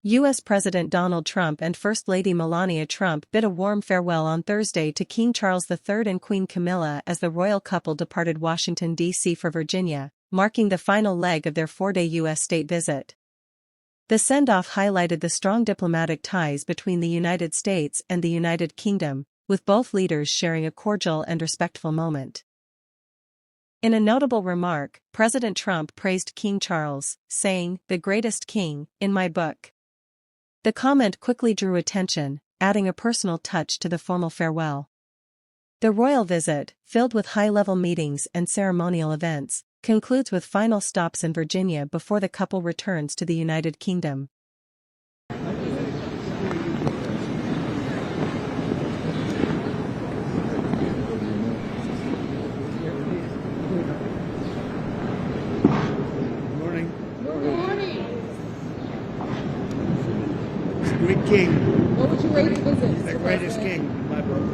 U.S. President Donald Trump and First Lady Melania Trump bid a warm farewell on Thursday to King Charles III and Queen Camilla as the royal couple departed Washington, D.C. for Virginia, marking the final leg of their four-day U.S. state visit. The send-off highlighted the strong diplomatic ties between the United States and the United Kingdom, with both leaders sharing a cordial and respectful moment. In a notable remark, President Trump praised King Charles, saying, "The greatest king, in my book." The comment quickly drew attention, adding a personal touch to the formal farewell. The royal visit, filled with high-level meetings and ceremonial events, concludes with final stops in Virginia before the couple returns to the United Kingdom. Great king. What would you rate the visit? The greatest king in my book.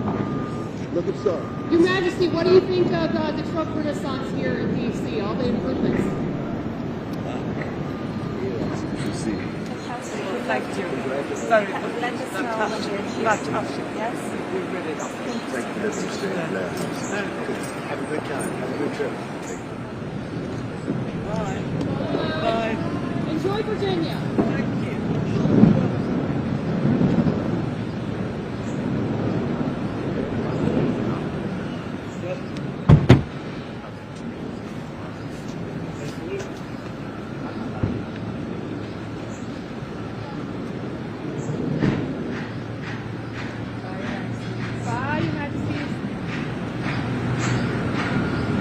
Look at star. Your Majesty, what do you think of the Trump Renaissance here in D.C., all the improvements? Thank you. Very good. Let us know when you're yes? We're ready now. Thank you. Have a good time. Have a good trip. Bye. Bye. Enjoy Virginia. Thank you. Bye, Your Majesty.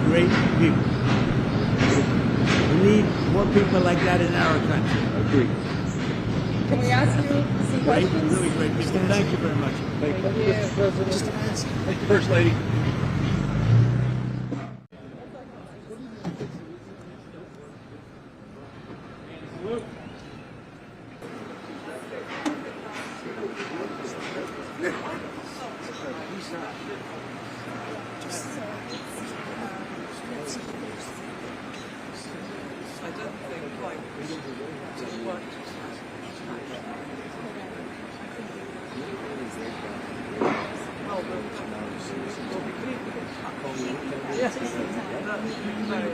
Great people. We need more people like that in our country. Agreed. Can we ask you some Great, questions? really great people. Thank you very much. Thank you. Mr. President. Just ask. Thank you, First Lady. I don't think quite what yes, that's very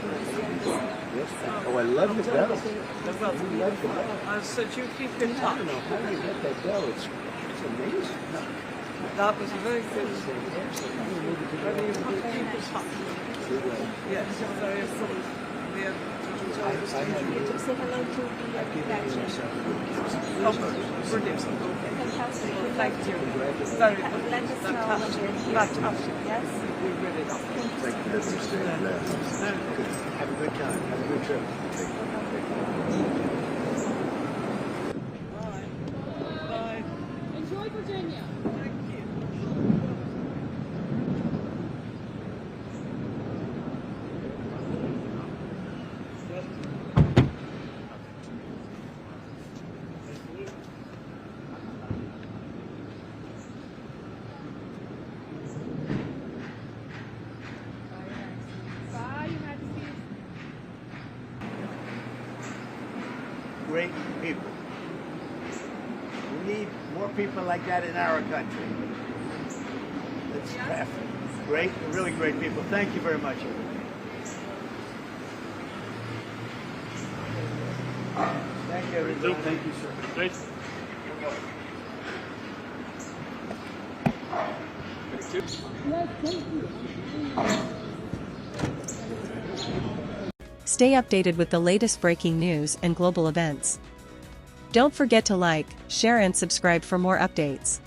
Oh, I love the bell. so do you keep in I touch? don't know how you get that bell. It's amazing. That was a very good Whether you keep in touch. Yes, very important. Say hello to the Duchess. Oh, brilliant. Fantastic. Thank you. Very good. Let us know when you're here. Fantastic. Yes? We really love it. Thank you, Mr. Have a good time. Have a good trip. Bye. Bye. Enjoy Virginia. Thank you. Bye, Your Majesty. Great people. We need more people like that in our country. It's great, really great people. Thank you very much. Thank you, everybody. Thank you, sir. Great. Stay updated with the latest breaking news and global events. Don't forget to like, share and subscribe for more updates.